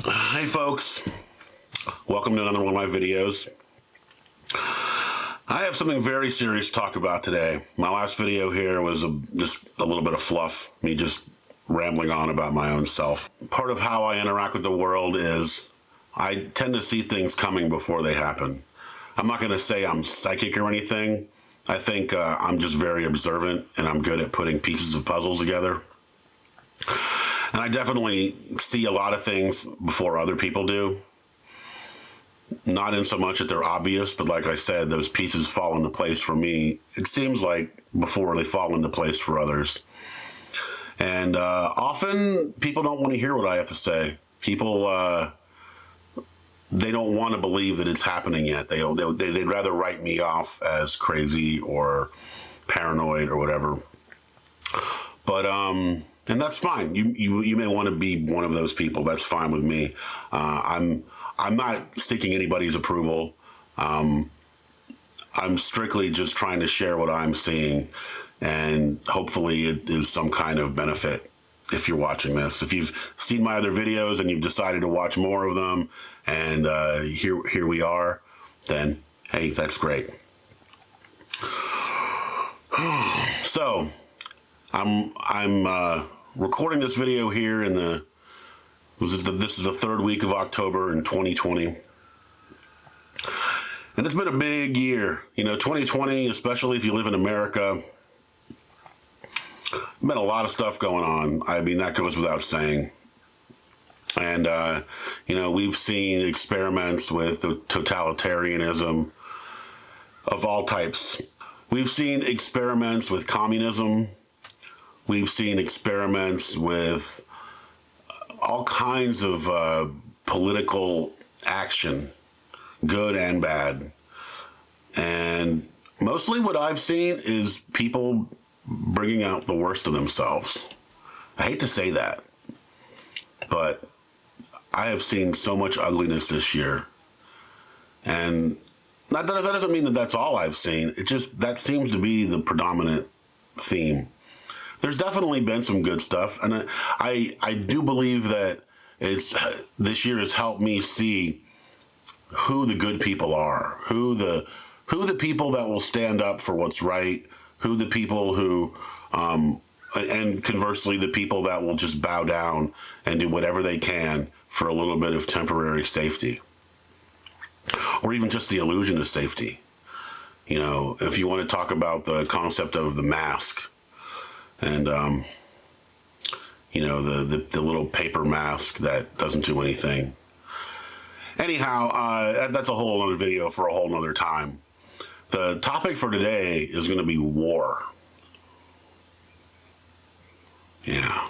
Hey folks, welcome to another one of my videos. I have something very serious to talk about today. My last video here was just a little bit of fluff, me just rambling on about my own self. Part of how I interact with the world is I tend to see things coming before they happen. I'm not going to say I'm psychic or anything. I think I'm just very observant and I'm good at putting pieces of puzzles together. And I definitely see a lot of things before other people do. Not in so much that they're obvious, but like I said, those pieces fall into place for me, it seems like, before they fall into place for others. And often people don't want to hear what I have to say. People, they don't want to believe that it's happening yet. They'd rather write me off as crazy or paranoid or whatever. But, and that's fine. You may want to be one of those people. That's fine with me. I'm not seeking anybody's approval. I'm strictly just trying to share what I'm seeing, and hopefully it is some kind of benefit if you're watching this. If you've seen my other videos and you've decided to watch more of them, and here we are, then hey, that's great. So I'm recording this video here in this is the third week of October in 2020. And it's been a big year. 2020, especially if you live in America, been a lot of stuff going on. I mean, that goes without saying. And, we've seen experiments with totalitarianism of all types. We've seen experiments with communism. We've seen experiments with all kinds of political action, good and bad. And mostly what I've seen is people bringing out the worst of themselves. I hate to say that, but I have seen so much ugliness this year. And that doesn't mean that that's all I've seen. That seems to be the predominant theme. There's definitely been some good stuff, and I do believe that this year has helped me see who the good people are, who the people that will stand up for what's right, who the people who, and conversely, the people that will just bow down and do whatever they can for a little bit of temporary safety, or even just the illusion of safety. If you want to talk about the concept of the mask. And, the little paper mask that doesn't do anything. Anyhow, that's a whole other video for a whole nother time. The topic for today is going to be war. Yeah,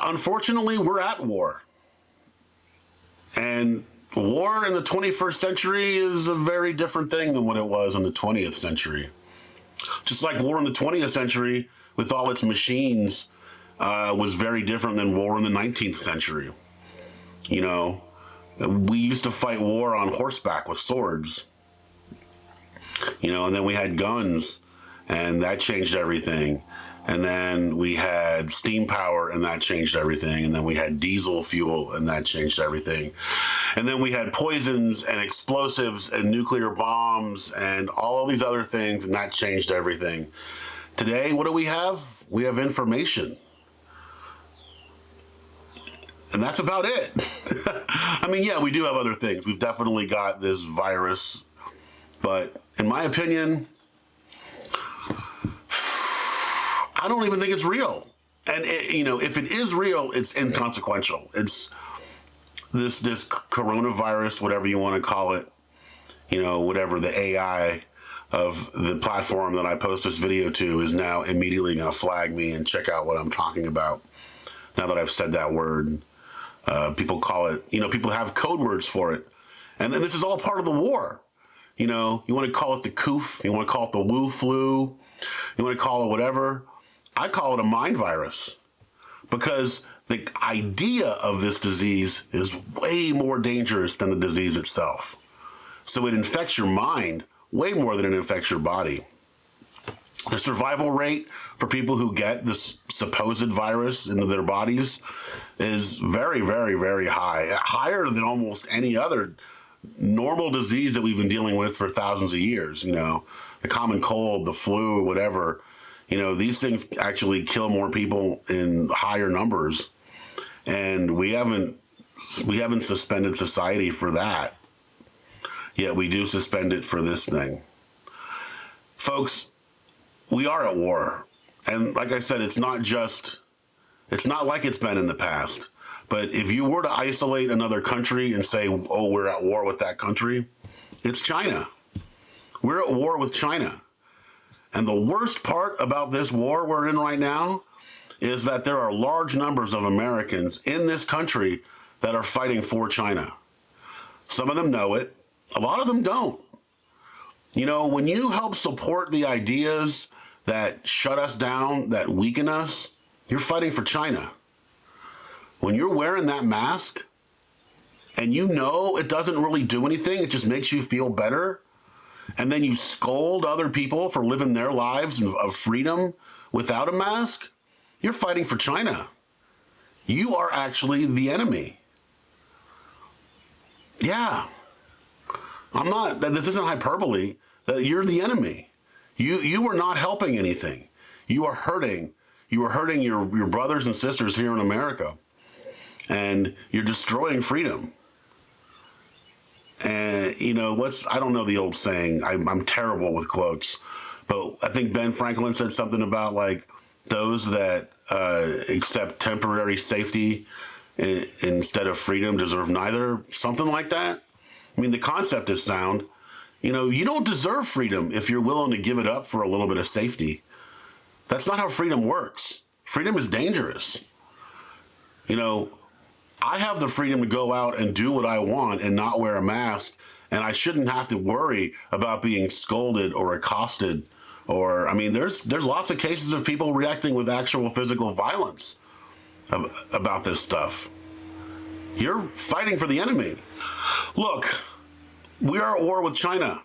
unfortunately, we're at war. And war in the 21st century is a very different thing than what it was in the 20th century. Just like war in the 20th century, with all its machines, was very different than war in the 19th century. We used to fight war on horseback with swords. And then we had guns, and that changed everything. And then we had steam power, and that changed everything. And then we had diesel fuel, and that changed everything. And then we had poisons and explosives and nuclear bombs and all of these other things, and that changed everything. Today, what do we have? We have information. And that's about it. I mean, yeah, we do have other things. We've definitely got this virus. But in my opinion, I don't even think it's real. And, if it is real, it's inconsequential. It's this coronavirus, whatever you want to call it, whatever the AI of the platform that I post this video to is now immediately going to flag me and check out what I'm talking about. Now that I've said that word, people call it, people have code words for it. And then this is all part of the war. You want to call it the coof, you want to call it the Wu flu, you want to call it whatever. I call it a mind virus, because the idea of this disease is way more dangerous than the disease itself. So it infects your mind way more than it infects your body. The survival rate for people who get this supposed virus into their bodies is very, very, very high, higher than almost any other normal disease that we've been dealing with for thousands of years. You know, the common cold, the flu, whatever. You know, these things actually kill more people in higher numbers, and we haven't suspended society for that. Yet we do suspend it for this thing. Folks, we are at war. And like I said, it's not like it's been in the past. But if you were to isolate another country and say, oh, we're at war with that country, it's China. We're at war with China. And the worst part about this war we're in right now is that there are large numbers of Americans in this country that are fighting for China. Some of them know it. A lot of them don't. You know, when you help support the ideas that shut us down, that weaken us, you're fighting for China. When you're wearing that mask and you know it doesn't really do anything, it just makes you feel better, and then you scold other people for living their lives of freedom without a mask, you're fighting for China. You are actually the enemy. Yeah. This isn't hyperbole. You're the enemy. You are not helping anything. You are hurting. You are hurting your brothers and sisters here in America. And you're destroying freedom. And, you know, I don't know the old saying. I'm terrible with quotes. But I think Ben Franklin said something about, like, those that accept temporary safety instead of freedom deserve neither. Something like that. I mean, the concept is sound. You know, you don't deserve freedom if you're willing to give it up for a little bit of safety. That's not how freedom works. Freedom is dangerous. You know, I have the freedom to go out and do what I want and not wear a mask, and I shouldn't have to worry about being scolded or accosted. Or, I mean, there's lots of cases of people reacting with actual physical violence about this stuff. You're fighting for the enemy. Look, we are at war with China.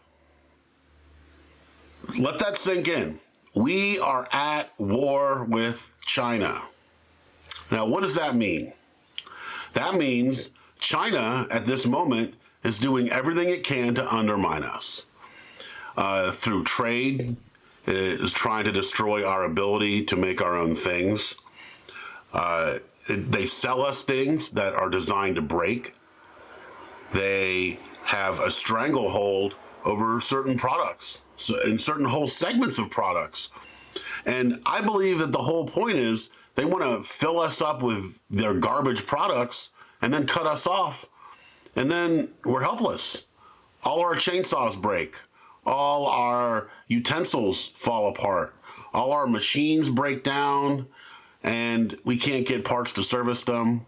Let that sink in. We are at war with China. Now, what does that mean? That means China, at this moment, is doing everything it can to undermine us. Through trade, it is trying to destroy our ability to make our own things. They sell us things that are designed to break. They have a stranglehold over certain products and certain whole segments of products. And I believe that the whole point is they want to fill us up with their garbage products and then cut us off. And then we're helpless. All our chainsaws break. All our utensils fall apart. All our machines break down and we can't get parts to service them.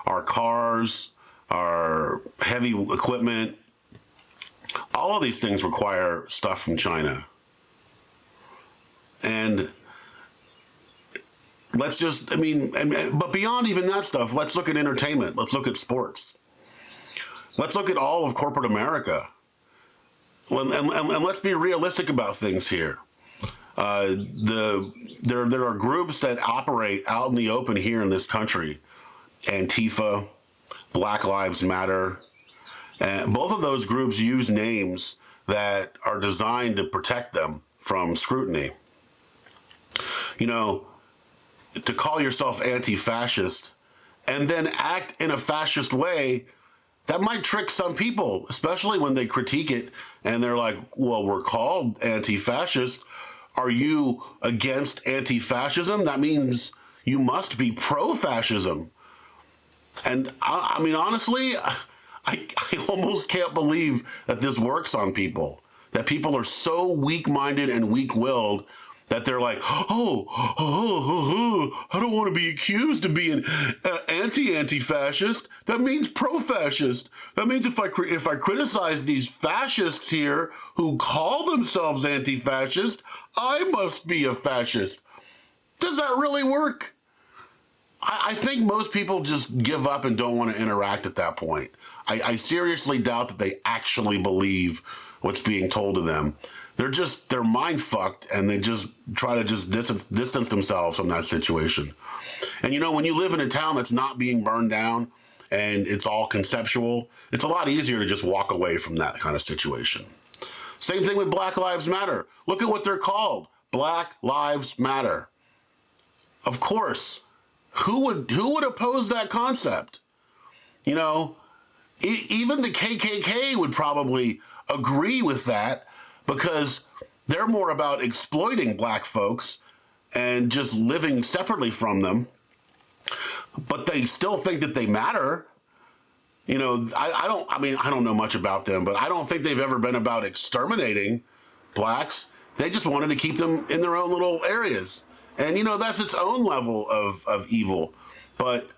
Our cars, our heavy equipment, all of these things require stuff from China. And let's just, but beyond even that stuff, let's look at entertainment. Let's look at sports. Let's look at all of corporate America. And let's be realistic about things here. There are groups that operate out in the open here in this country. Antifa, Black Lives Matter. And both of those groups use names that are designed to protect them from scrutiny. You know, to call yourself anti-fascist and then act in a fascist way, that might trick some people, especially when they critique it and they're like, well, we're called anti-fascist. Are you against anti-fascism? That means you must be pro-fascism. And I mean, honestly, I almost can't believe that this works on people, that people are so weak-minded and weak-willed that they're like, I don't want to be accused of being anti-fascist. That means pro-fascist. That means if I criticize these fascists here who call themselves anti-fascist, I must be a fascist. Does that really work? I think most people just give up and don't want to interact at that point. I seriously doubt that they actually believe what's being told to them. they're mind fucked, and they just try to just distance themselves from that situation. And you know, when you live in a town that's not being burned down and it's all conceptual, it's a lot easier to just walk away from that kind of situation. Same thing with Black Lives Matter. Look at what they're called. Black Lives Matter. Of course. Who would oppose that concept? You know, even the KKK would probably agree with that, because they're more about exploiting black folks and just living separately from them. But they still think that they matter. You know, I don't know much about them, but I don't think they've ever been about exterminating blacks. They just wanted to keep them in their own little areas. And, you know, that's its own level of evil. But,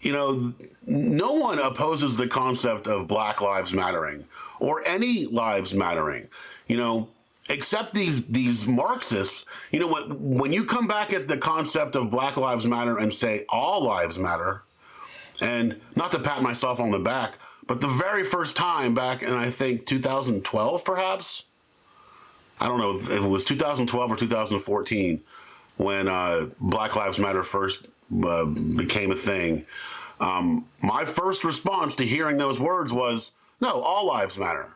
you know, no one opposes the concept of Black Lives Mattering or any lives mattering, you know, except these Marxists. You know, when you come back at the concept of Black Lives Matter and say all lives matter, and not to pat myself on the back, but the very first time back in, I think, 2012, perhaps, I don't know if it was 2012 or 2014, when Black Lives Matter first became a thing, my first response to hearing those words was, no, all lives matter.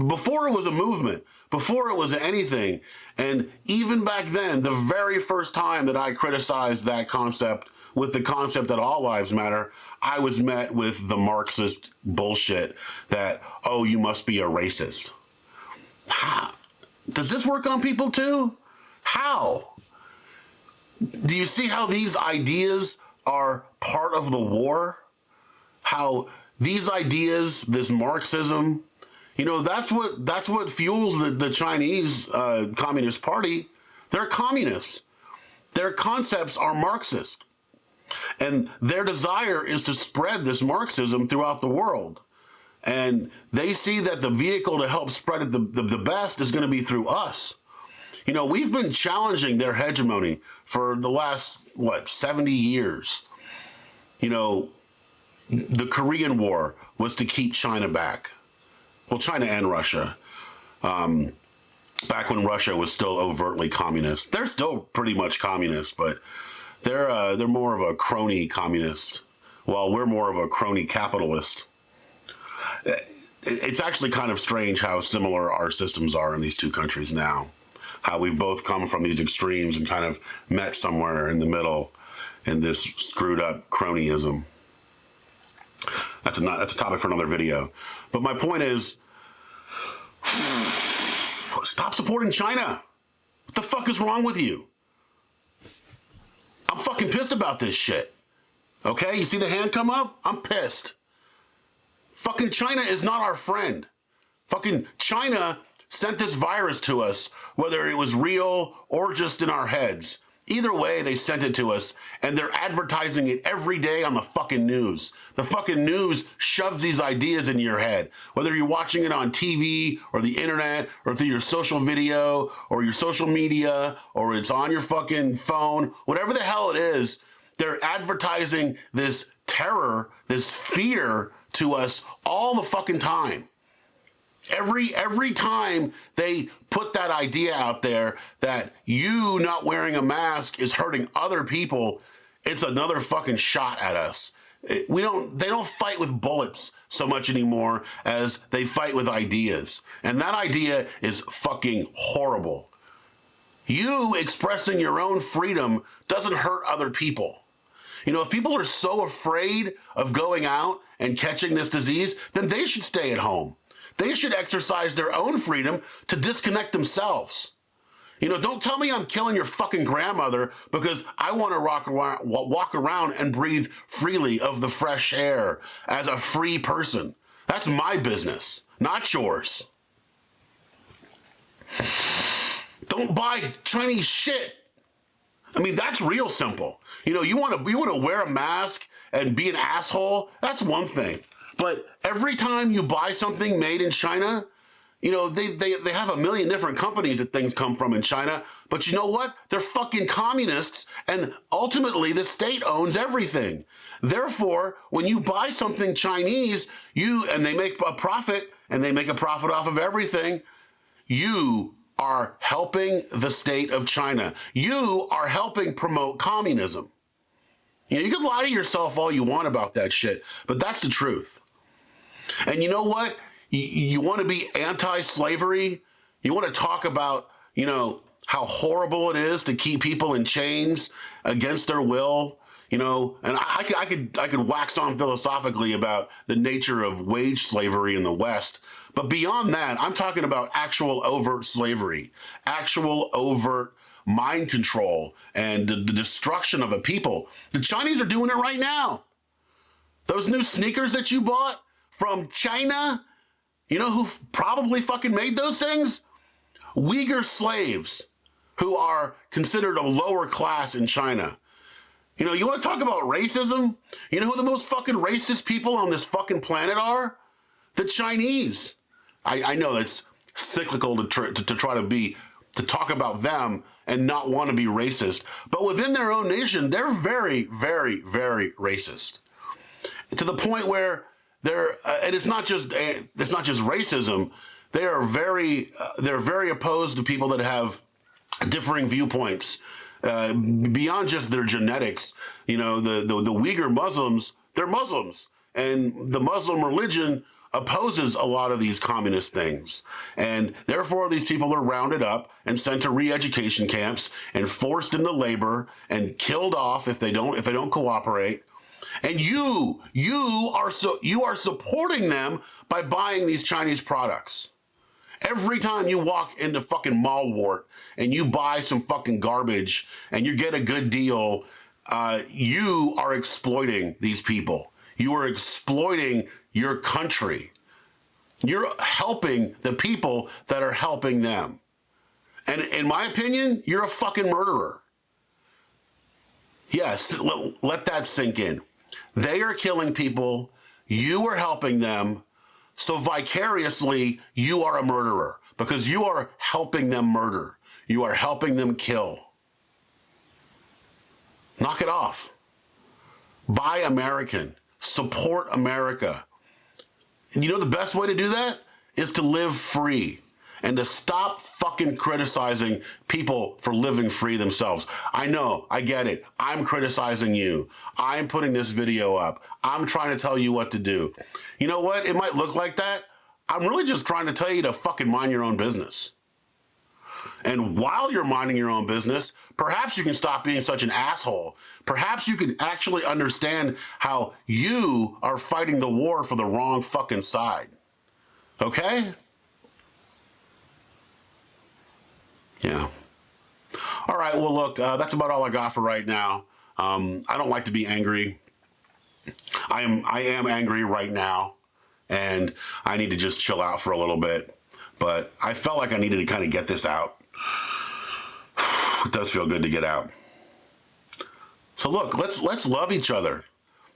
Before it was a movement, before it was anything. And even back then, the very first time that I criticized that concept with the concept that all lives matter, I was met with the Marxist bullshit that, oh, you must be a racist. Does this work on people too? How? Do you see how these ideas are part of the war? How these ideas, this Marxism, you know, that's what fuels the Chinese Communist Party. They're communists. Their concepts are Marxist. And their desire is to spread this Marxism throughout the world. And they see that the vehicle to help spread it the best is going to be through us. You know, we've been challenging their hegemony for the last, 70 years. You know, the Korean War was to keep China back. Well, China and Russia. Back when Russia was still overtly communist. They're still pretty much communist, but they're more of a crony communist, while we're more of a crony capitalist. It's actually kind of strange how similar our systems are in these two countries now. How we've both come from these extremes and kind of met somewhere in the middle in this screwed up cronyism. That's a topic for another video. But my point is, stop supporting China. What the fuck is wrong with you? I'm fucking pissed about this shit. Okay, you see the hand come up? I'm pissed. Fucking China is not our friend. Fucking China sent this virus to us, whether it was real or just in our heads. Either way, they sent it to us, and they're advertising it every day on the fucking news. The fucking news shoves these ideas in your head, whether you're watching it on TV or the internet or through your social video or your social media or it's on your fucking phone, whatever the hell it is, they're advertising this terror, this fear to us all the fucking time. Every time they put that idea out there that you not wearing a mask is hurting other people, it's another fucking shot at us. They don't fight with bullets so much anymore as they fight with ideas. And that idea is fucking horrible. You expressing your own freedom doesn't hurt other people. You know, if people are so afraid of going out and catching this disease, then they should stay at home. They should exercise their own freedom to disconnect themselves. You know, don't tell me I'm killing your fucking grandmother because I want to walk around and breathe freely of the fresh air as a free person. That's my business, not yours. Don't buy Chinese shit. I mean, that's real simple. You know, you want to wear a mask and be an asshole, that's one thing. But every time you buy something made in China, you know, they have a million different companies that things come from in China. But you know what? They're fucking communists, and ultimately the state owns everything. Therefore, when you buy something Chinese, and they make a profit, and they make a profit off of everything, you are helping the state of China. You are helping promote communism. You know, you can lie to yourself all you want about that shit, but that's the truth. And you know what? You want to be anti-slavery? You want to talk about, you know, how horrible it is to keep people in chains against their will? You know, and I could wax on philosophically about the nature of wage slavery in the West. But beyond that, I'm talking about actual overt slavery, actual overt mind control, and the destruction of a people. The Chinese are doing it right now. Those new sneakers that you bought from China, you know who probably fucking made those things? Uyghur slaves who are considered a lower class in China. You know, you want to talk about racism? You know who the most fucking racist people on this fucking planet are? The Chinese. I know it's cyclical to try to talk about them and not want to be racist, but within their own nation, they're very, very, very racist, to the point where and it's not just racism. They're very opposed to people that have differing viewpoints beyond just their genetics. You know, the Uyghur Muslims, they're Muslims, and the Muslim religion opposes a lot of these communist things. And therefore, these people are rounded up and sent to re-education camps and forced into labor and killed off if they don't cooperate. And you are supporting them by buying these Chinese products. Every time you walk into fucking Malwart and you buy some fucking garbage and you get a good deal, you are exploiting these people. You are exploiting your country. You're helping the people that are helping them. And in my opinion, you're a fucking murderer. Yes, let that sink in. They are killing people. You are helping them. So vicariously, you are a murderer because you are helping them murder. You are helping them kill. Knock it off. Buy American. Support America. And you know the best way to do that is to live free and to stop fucking criticizing people for living free themselves. I know, I get it. I'm criticizing you. I'm putting this video up. I'm trying to tell you what to do. You know what? It might look like that. I'm really just trying to tell you to fucking mind your own business. And while you're minding your own business, perhaps you can stop being such an asshole. Perhaps you can actually understand how you are fighting the war for the wrong fucking side. Okay? Yeah. All right. Well, look, that's about all I got for right now. I don't like to be angry. I am angry right now, and I need to just chill out for a little bit. But I felt like I needed to kind of get this out. It does feel good to get out. So look, let's love each other.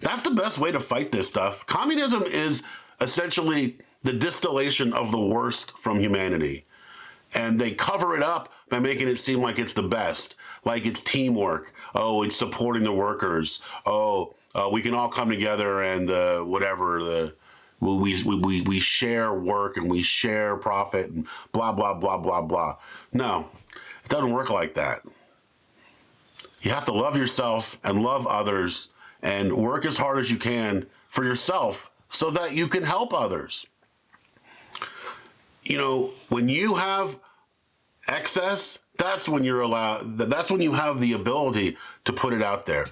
That's the best way to fight this stuff. Communism is essentially the distillation of the worst from humanity. And they cover it up by making it seem like it's the best, like it's teamwork. Oh, it's supporting the workers. Oh, we can all come together and we share work and we share profit and blah, blah, blah, blah, blah. No, it doesn't work like that. You have to love yourself and love others and work as hard as you can for yourself so that you can help others. You know, when you have excess, that's when you have the ability to put it out there.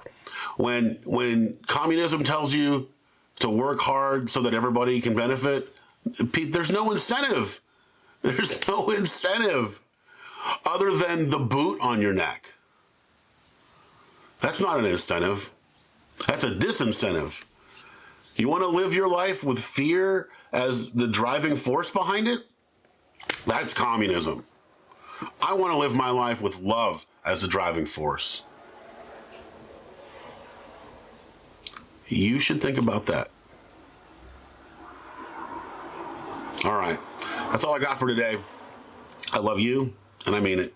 When communism tells you to work hard so that everybody can benefit, there's no incentive. There's no incentive other than the boot on your neck. That's not an incentive. That's a disincentive. You want to live your life with fear as the driving force behind it? That's communism. I want to live my life with love as the driving force. You should think about that. All right. That's all I got for today. I love you, and I mean it.